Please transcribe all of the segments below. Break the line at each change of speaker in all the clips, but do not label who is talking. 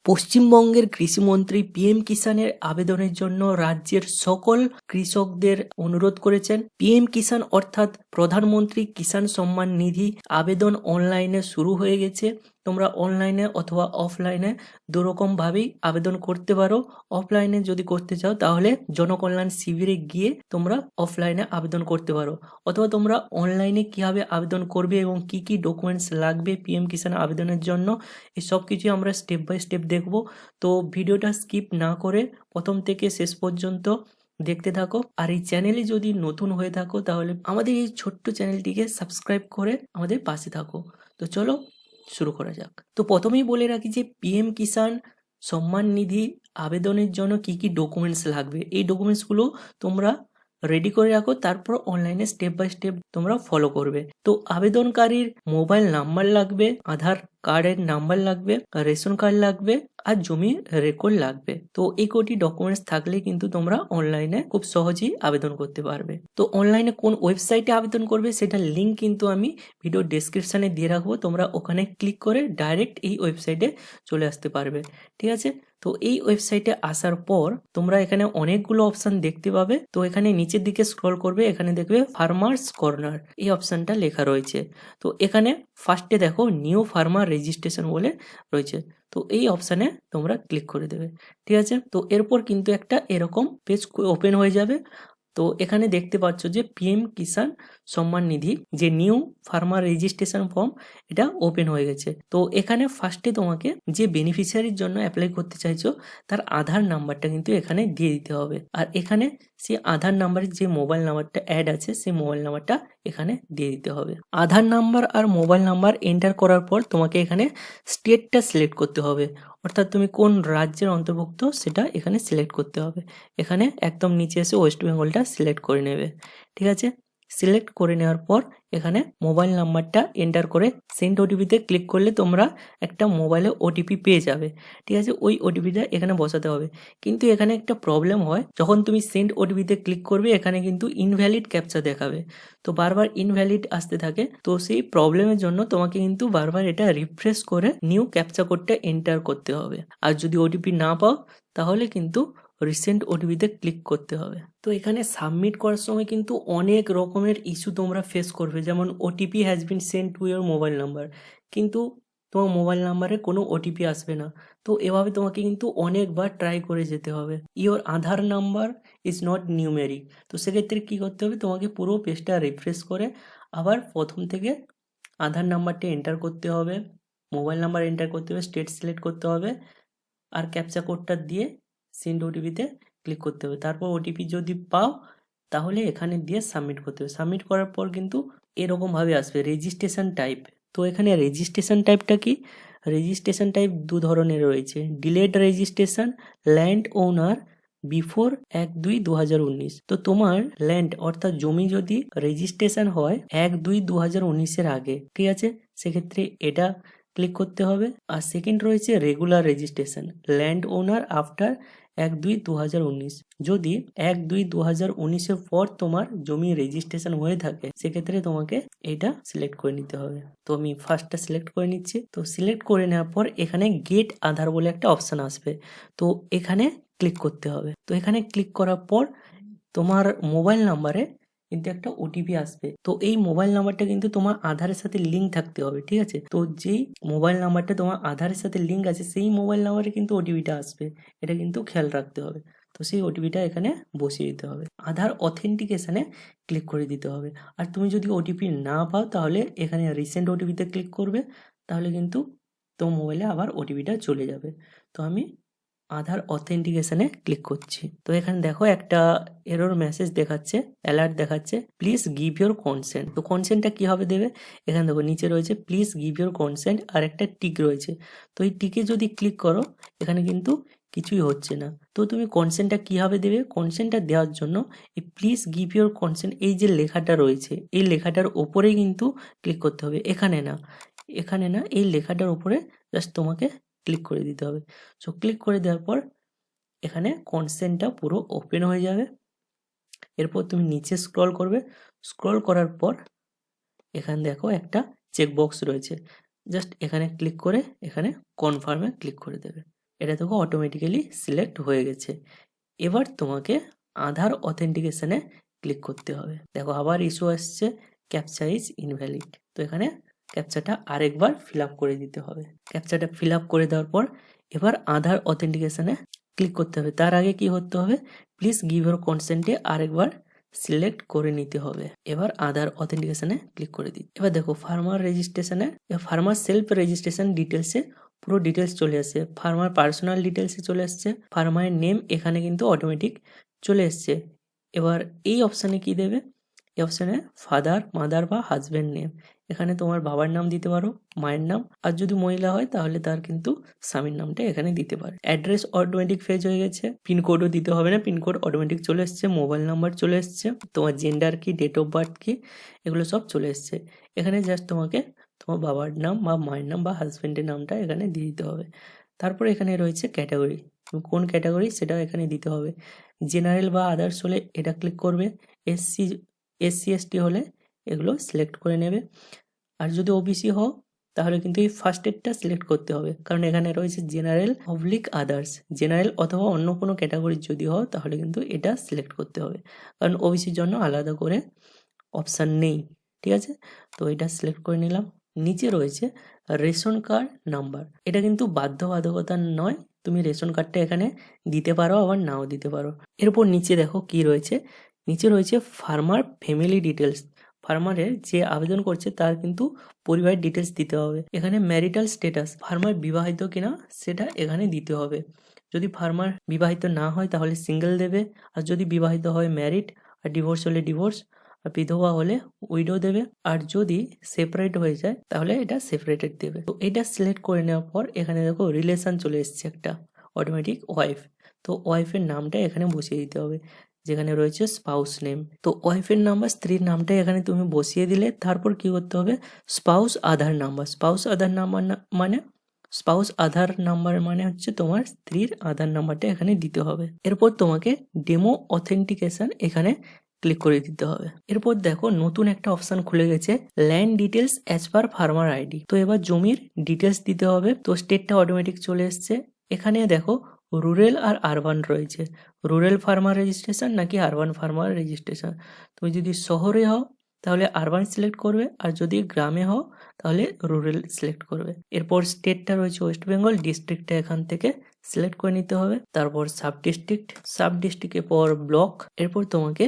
পশ্চিমবঙ্গের কৃষিমন্ত্রী পিএম কিষানের আবেদনের জন্য রাজ্যের সকল কৃষকদের অনুরোধ করেছেন। পিএম কিষান অর্থাৎ প্রধানমন্ত্রী কিষান সম্মান নিধি আবেদন অনলাইনে শুরু হয়ে গেছে। তোমরা অনলাইনে অথবা অফলাইনে দুরকম ভাবেই আবেদন করতে পারো। অফলাইনে যদি করতে চাও তাহলে জনকল্যাণ শিবিরে গিয়ে তোমরা অফলাইনে আবেদন করতে পারো, অথবা তোমরা অনলাইনে কিভাবে আবেদন করবে এবং কি কি ডকুমেন্টস লাগবে পিএম কিষান আবেদনের জন্য এই সব কিছু আমরা স্টেপ বাই স্টেপ দেখব। তো ভিডিওটা স্কিপ না করে প্রথম থেকে শেষ পর্যন্ত দেখতে থাকো। আর এই চ্যানেলে যদি নতুন হয়ে থাকো তাহলে আমাদের এই ছোট্ট চ্যানেলটিকে সাবস্ক্রাইব করে আমাদের পাশে থাকো। তো চলো শুরু করা যাক। তো প্রথমেই বলে রাখি যে পিএম কিষান সম্মান নিধি আবেদনের জন্য কি কি ডকুমেন্টস লাগবে, এই ডকুমেন্টসগুলো তোমরা রেডি করে রাখো, তারপর অনলাইনে স্টেপ বাই স্টেপ তোমরা ফলো করবে। তো আবেদনকারীর মোবাইল নাম্বার লাগবে, আধার কার্ডের নাম্বার লাগবে, রেশন কার্ড লাগবে আর জমির রেকর্ড লাগবে। তো এই কটি ডকুমেন্টস থাকলে কিন্তু তোমরা অনলাইনে খুব সহজেই আবেদন করতে পারবে। তো অনলাইনে কোন ওয়েবসাইটে আবেদন করবে সেটার লিঙ্ক কিন্তু আমি ভিডিও ডেসক্রিপশনে দিয়ে রাখবো, তোমরা ওখানে ক্লিক করে ডাইরেক্ট এই ওয়েবসাইটে চলে আসতে পারবে। ঠিক আছে, তো এই ওয়েবসাইটে আসার পর তোমরা এখানে অনেকগুলো অপশন দেখতে পাবে। তো এখানে নিচের দিকে স্ক্রল করবে, এখানে দেখবে ফার্মার্স কর্নার এই অপশনটা লেখা রয়েছে। তো এখানে ফার্স্টে দেখো নিউ ফার্মার রেজিস্ট্রেশন বলে রয়েছে, তো এই অপশানে তোমরা ক্লিক করে দেবে। ঠিক আছে, তো এরপর কিন্তু একটা এরকম পেজ ওপেন হয়ে যাবে। তো এখানে দেখতে পাচ্ছ যে পিএম কিষান সম্মান নিধি যে নিউ ফার্মার রেজিস্ট্রেশন ফর্ম এটা ওপেন হয়ে গেছে। তো এখানে ফার্স্টে তোমাকে যে বেনিফিশিয়ারির জন্য অ্যাপ্লাই করতে চাইছো তার আধার নাম্বারটা কিন্তু এখানে দিয়ে দিতে হবে। আর এখানে সেই আধার নাম্বারের যে মোবাইল নাম্বারটা অ্যাড আছে সেই মোবাইল নাম্বারটা এখানে দিয়ে দিতে হবে। আধার নাম্বার আর মোবাইল নাম্বার এন্টার করার পর তোমাকে এখানে স্টেটটা সিলেক্ট করতে হবে, অর্থাৎ তুমি কোন রাজ্যের অন্তর্ভুক্ত সেটা এখানে সিলেক্ট করতে হবে। এখানে একদম নিচে এসে ওয়েস্ট বেঙ্গলটা সিলেক্ট করে নেবে। ঠিক আছে, সিলেক্ট করে নেওয়ার পর এখানে মোবাইল নাম্বারটা এন্টার করে সেন্ড ওটিপিতে ক্লিক করলে তোমরা একটা মোবাইলে ওটিপি পেয়ে যাবে। ঠিক আছে, ওই ওটিপিটা এখানে বসাতে হবে। কিন্তু এখানে একটা প্রবলেম হয়, যখন তুমি সেন্ড ওটিপিতে ক্লিক করবে এখানে কিন্তু ইনভ্যালিড ক্যাপচা দেখাবে, তো বারবার ইনভ্যালিড আসতে থাকে। তো সেই প্রবলেমের জন্য তোমাকে কিন্তু বারবার এটা রিফ্রেশ করে নিউ ক্যাপচা কোডটা এন্টার করতে হবে। আর যদি ওটিপি না পাও তাহলে কিন্তু রিসেন্ট ওটিপিতে ক্লিক করতে হবে। তো এখানে সাবমিট করার সময় কিন্তু অনেক রকমের ইস্যু তোমরা ফেস করবে, যেমন OTP has been sent to your mobile number, কিন্তু তোমার মোবাইল নাম্বারে কোনো ওটিপি আসবে না। তো এভাবে তোমাকে কিন্তু অনেকবার ট্রাই করে যেতে হবে। Your Aadhaar number is not numeric, তো সেক্ষেত্রে কী করতে হবে, তোমাকে পুরো পেজটা রিফ্রেশ করে আবার প্রথম থেকে আধার নাম্বারটা এন্টার করতে হবে, মোবাইল নাম্বার এন্টার করতে হবে, স্টেট সিলেক্ট করতে হবে আর ক্যাপচা কোডটা দিয়ে সেন্ড ওটিপিতে ক্লিক করতে হবে। তারপর ওটিপি যদি পাও তাহলে এখানে দিয়ে সাবমিট করতে হবে। সাবমিট করার পর কিন্তু এরকমভাবে আসবে রেজিস্ট্রেশন টাইপ। তো এখানে রেজিস্ট্রেশন টাইপটা কি, রেজিস্ট্রেশন টাইপ দু ধরনের রয়েছে, ডিলেড রেজিস্ট্রেশন ল্যান্ড ওনার বিফোর 1/2/2019। তো তোমার ল্যান্ড অর্থাৎ জমি যদি রেজিস্ট্রেশন হয় 1/2/2019 আগে, ঠিক আছে, সেক্ষেত্রে এটা ক্লিক করতে হবে। আর সেকেন্ড রয়েছে রেগুলার রেজিস্ট্রেশন ল্যান্ড ওনার আফটার 1/2/2019। যদি 1/2/2019 পর তোমার জমি রেজিস্ট্রেশন হয়ে থাকে সেক্ষেত্রে তোমাকে এটা সিলেক্ট করে নিতে হবে। তো আমি ফার্স্টটা সিলেক্ট করে নিচ্ছি। তো সিলেক্ট করে নেওয়ার পর এখানে গেট আধার বলে একটা অপশান আসবে, তো এখানে ক্লিক করতে হবে। তো এখানে ক্লিক করার পর তোমার মোবাইল নাম্বারে কিন্তু একটা ওটিপি আসবে। তো এই মোবাইল নাম্বারটা কিন্তু তোমার আধারের সাথে লিঙ্ক থাকতে হবে। ঠিক আছে, তো যেই মোবাইল নাম্বারটা তোমার আধারের সাথে লিঙ্ক আছে সেই মোবাইল নাম্বারে কিন্তু ওটিপিটা আসবে, এটা কিন্তু খেয়াল রাখতে হবে। তো সেই ওটিপিটা এখানে বসিয়ে দিতে হবে, আধার অথেন্টিকেশনে ক্লিক করে দিতে হবে। আর তুমি যদি ওটিপি না পাও তাহলে এখানে রিসেন্ট ওটিপিতে ক্লিক করবে, তাহলে কিন্তু তোমার মোবাইলে আবার ওটিপিটা চলে যাবে। তো আমি আধার অথেন্টিকেশনে ক্লিক করছি। তো এখানে দেখো একটা এরর মেসেজ দেখাচ্ছে, অ্যালার্ট দেখাচ্ছে, প্লিজ গিভ ইয়োর কনসেন্ট। তো কনসেন্টটা কীভাবে দেবে, এখানে দেখো নিচে রয়েছে প্লিজ গিভ ইয়োর কনসেন্ট আর একটা টিক রয়েছে। তো এই টিকে যদি ক্লিক করো এখানে কিন্তু কিছুই হচ্ছে না। তো তুমি কনসেন্টটা কীভাবে দেবে, কনসেন্টটা দেওয়ার জন্য এই প্লিজ গিভ ইয়োর কনসেন্ট এই যে লেখাটা রয়েছে এই লেখাটার ওপরেই কিন্তু ক্লিক করতে হবে, এখানে না, এখানে না, এই লেখাটার উপরে জাস্ট তোমাকে ক্লিক করে দিতে হবে। সো ক্লিক করে দেওয়ার পর এখানে কনসেন্টটা পুরো ওপেন হয়ে যাবে। এরপর তুমি নিচে স্ক্রল করবে, স্ক্রল করার পর এখানে দেখো একটা চেকবক্স রয়েছে, জাস্ট এখানে ক্লিক করে এখানে কনফার্মে ক্লিক করে দেবে। এটা দেখো অটোমেটিক্যালি সিলেক্ট হয়ে গেছে। এবার তোমাকে আধার অথেন্টিকেশনে ক্লিক করতে হবে। দেখো আবার ইস্যু আসছে, ক্যাপচা ইজ ইনভ্যালিড। তো এখানে ক্যাপচাটা আরেকবার ফিল আপ করে দিতে হবে। ক্যাপচাটা ফিল আপ করে দেওয়ার পর এবার আধার অথেন্টিকেশনে ক্লিক করতে হবে। তার আগে কি করতে হবে, প্লিজ গিভ ইউর কনসেন্টে আরেকবার সিলেক্ট করে নিতে হবে। এবার আধার অথেন্টিকেশনে ক্লিক করে দিই। এবার দেখো ফার্মার রেজিস্ট্রেশনে, ফার্মার সেলফ রেজিস্ট্রেশন ডিটেলসে পুরো ডিটেলস চলে আসছে। ফার্মার পার্সোনাল ডিটেলসে চলে আসছে, ফার্মারের নেম এখানে কিন্তু অটোমেটিক চলে এসছে। এবার এই অপশানে কি দেবে, এই অপশানে ফাদার, মাদার বা হাজব্যান্ড নেম, এখানে তোমার বাবার নাম দিতে পারো, মায়ের নাম, আর যদি মহিলা হয় তাহলে তার কিন্তু স্বামীর নামটা এখানে দিতে পারে। অ্যাড্রেস অটোমেটিক ফেজ হয়ে গেছে, পিনকোডও দিতে হবে না, পিনকোড অটোমেটিক চলে এসছে, মোবাইল নাম্বার চলে এসছে, তোমার জেন্ডার কি, ডেট অফ বার্থ কি, এগুলো সব চলে এসছে। এখানে জাস্ট তোমাকে তোমার বাবার নাম বা মায়ের নাম বা হাজব্যান্ডের নামটা এখানে দিয়ে দিতে হবে। তারপরে এখানে রয়েছে ক্যাটাগরি, কোন ক্যাটাগরি সেটা এখানে দিতে হবে। জেনারেল বা আদার্স হলে এটা ক্লিক করবে, এসসি এসটি হলে এগুলো সিলেক্ট করে নেবে। আর যদি ওবিসি হও তাহলে কিন্তু এই ফার্স্ট এডটা সিলেক্ট করতে হবে, কারণ এখানে রয়েছে জেনারেল অবলিক আদার্স। জেনারেল অথবা অন্য কোনো ক্যাটাগরির যদি হও তাহলে কিন্তু এটা সিলেক্ট করতে হবে, কারণ ওবিসির জন্য আলাদা করে অপশান নেই। ঠিক আছে, তো এটা সিলেক্ট করে নিলাম। নিচে রয়েছে রেশন কার্ড নাম্বার, এটা কিন্তু বাধ্যবাধকতা নয়, তুমি রেশন কার্ডটা এখানে দিতে পারো আবার নাও দিতে পারো। এরপর নিচে দেখো কি রয়েছে, নিচে রয়েছে ফার্মার ফ্যামিলি ডিটেলস। ফার্মারের যে আবেদন করছে তার কিন্তু পরিবারের ডিটেলস দিতে হবে। এখানে ম্যারিটাল স্ট্যাটাস, ফার্মার বিবাহিত কিনা সেটা এখানে দিতে হবে। যদি ফার্মার বিবাহিত না হয় তাহলে সিঙ্গেল দেবে, আর যদি বিবাহিত হয় ম্যারিড, আর ডিভোর্স হলে ডিভোর্স, আর বিধবা হলে উইডো দেবে, আর যদি সেপারেট হয়ে যায় তাহলে এটা সেপারেটেড দেবে। তো এটা সিলেক্ট করে নেওয়ার পর এখানে দেখো রিলেশন চলে এসছে একটা অটোমেটিক, ওয়াইফ। তো ওয়াইফের নামটা এখানে বসিয়ে দিতে হবে, যেখানে রয়েছে স্পাউস নেম। তো ওয়াইফের নাম বা স্ত্রীর নামটা এখানে তুমি বসিয়ে দিলে তারপর কি করতে হবে, স্পাউস আধার নাম্বার। স্পাউস আধার নাম্বার মানে স্পাউস আধার নাম্বার মানে হচ্ছে তোমার স্ত্রীর আধার নাম্বারটা এখানে দিতে হবে। এরপর তোমাকে ডেমো অথেন্টিকেশন এখানে ক্লিক করে দিতে হবে। এরপর দেখো নতুন একটা অপশন খুলে গেছে, land details as per farmer ID. তো এবার জমির ডিটেলস দিতে হবে। তো স্টেটটা অটোমেটিক চলে এসছে। এখানে দেখো রুরাল আর আরবান রয়েছে, রুরাল ফার্মার রেজিস্ট্রেশন নাকি আরবান ফার্মার রেজিস্ট্রেশন। তুমি যদি শহরে হও তাহলে আরবান সিলেক্ট করবে, আর যদি গ্রামে হও তাহলে রুরাল সিলেক্ট করবে। এরপর স্টেটটা রয়েছে ওয়েস্ট বেঙ্গল, ডিস্ট্রিক্টটা এখান থেকে সিলেক্ট করে নিতে হবে। তারপর সাব ডিস্ট্রিক্টের পর ব্লক, এরপর তোমাকে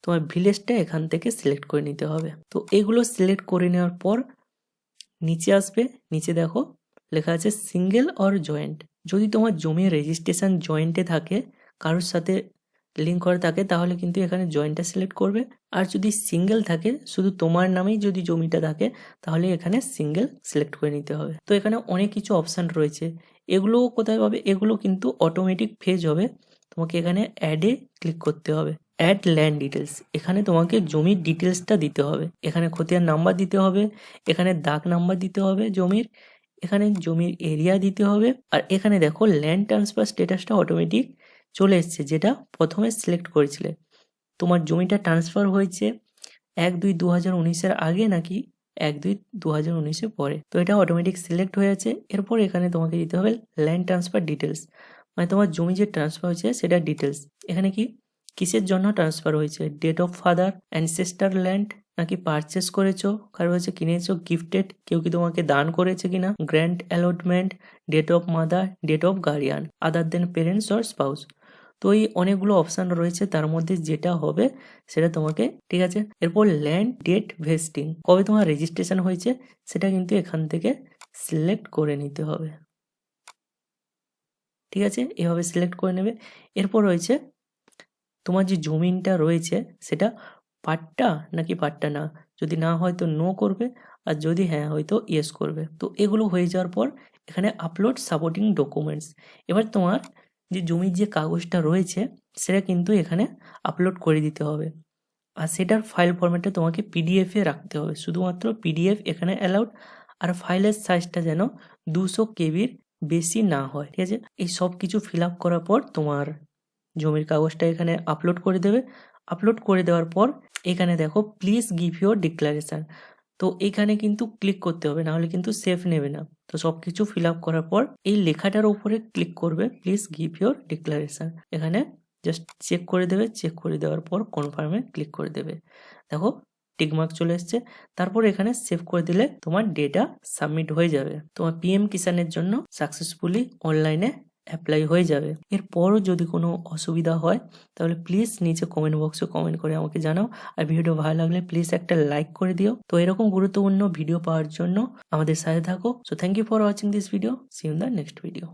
তোমার ভিলেজটা এখান থেকে সিলেক্ট করে নিতে হবে। তো এগুলো সিলেক্ট করে নেওয়ার পর নিচে আসবে, নিচে দেখো লেখা আছে সিঙ্গেল অর জয়েন্ট। যদি তোমার জমির রেজিস্ট্রেশন জয়েন্টে থাকে, কারোর সাথে লিঙ্ক করা থাকে, তাহলে কিন্তু এখানে জয়েন্টটা সিলেক্ট করবে। আর যদি সিঙ্গেল থাকে, শুধু তোমার নামেই যদি জমিটা থাকে, তাহলে এখানে সিঙ্গেল সিলেক্ট করে নিতে হবে। তো এখানে অনেক কিছু অপশান রয়েছে, এগুলো কোথায় পাবে, এগুলো কিন্তু অটোমেটিক ফেজ হবে। তোমাকে এখানে অ্যাডে ক্লিক করতে হবে, অ্যাড ল্যান্ড ডিটেলস, এখানে তোমাকে জমির ডিটেলসটা দিতে হবে। এখানে খতিয়ান নাম্বার দিতে হবে, এখানে দাগ নাম্বার দিতে হবে জমির, এখানে জমির এরিয়া দিতে হবে। আর এখানে দেখো ল্যান্ড ট্রান্সফার স্ট্যাটাসটা অটোমেটিক চলে এসছে, যেটা প্রথমে সিলেক্ট করেছিলে। তোমার জমিটা ট্রান্সফার হয়েছে 1/2/2019 আগে নাকি 1/2/2019 পরে। তো এটা অটোমেটিক সিলেক্ট হয়ে আছে। এরপর এখানে তোমাকে দিতে হবে ল্যান্ড ট্রান্সফার ডিটেলস, মানে তোমার জমি যে ট্রান্সফার হয়েছে সেটা ডিটেলস। এখানে কি কিসের জন্য ট্রান্সফার হয়েছে, date of father, ancestor land নাকি পারচেস করেছো, কারো হচ্ছে কিনেছো, গিফটেড, কেউ কি তোমাকে দান করেছে কিনা, grand allotment, date of mother, date of guardian, other than parents or spouse. তো এই অনেকগুলো অপশান রয়েছে, তার মধ্যে যেটা হবে সেটা তোমাকে, ঠিক আছে। এরপর ল্যান্ড ডেট ভেস্টিং, কবে তোমার রেজিস্ট্রেশন হয়েছে সেটা কিন্তু এখান থেকে সিলেক্ট করে নিতে হবে, ঠিক আছে, এভাবে সিলেক্ট করে নেবে। এরপর রয়েছে তোমার যে জমিনটা রয়েছে সেটা পাট্টা নাকি পাট্টা না, যদি না হয় তো নো করবে, আর যদি হ্যাঁ হয়তো ইয়েস করবে। তো এগুলো হয়ে যাওয়ার পর এখানে আপলোড সাপোর্টিং ডকুমেন্টস, এবার তোমার যে জমির যে কাগজটা রয়েছে সেটা কিন্তু এখানে আপলোড করে দিতে হবে। আর সেটার ফাইল ফরম্যাটে তোমাকে পিডিএফে রাখতে হবে, শুধুমাত্র পিডিএফ এখানে অ্যালাউড। আর ফাইলের সাইজটা যেন 200 কেবির বেশি না হয়, ঠিক আছে। এই সব কিছু ফিল আপ করার পর তোমার জমির কাগজটা এখানে আপলোড করে দেবে। আপলোড করে দেওয়ার পর এখানে দেখো প্লিজ গিভ ইউর ডিক্লারেশন, তো এখানে কিন্তু ক্লিক করতে হবে, না হলে কিন্তু সেভ নেবে না। তো সবকিছু ফিল আপ করার পর এই লেখাটার উপরে ক্লিক করবে, প্লিজ গিভ ইউর ডিক্লারেশন। এখানে জাস্ট চেক করে দেবে, চেক করে দেওয়ার পর কনফার্মে ক্লিক করে দেবে। দেখো টিকমার্ক চলে এসছে। তারপর এখানে সেভ করে দিলে তোমার ডেটা সাবমিট হয়ে যাবে, তোমার পিএম কিষানের জন্য সাকসেসফুলি অনলাইনে অ্যাপ্লাই হয়ে যাবে। এরপরও যদি কোনো অসুবিধা হয় তাহলে প্লিজ নিচে কমেন্ট বক্সে কমেন্ট করে আমাকে জানাও। আর ভিডিও ভালো লাগলে প্লিজ একটা লাইক করে দিও। তো এরকম গুরুত্বপূর্ণ ভিডিও পাওয়ার জন্য আমাদের সাথে থাকো। So thank you for watching this video, see you in the next video.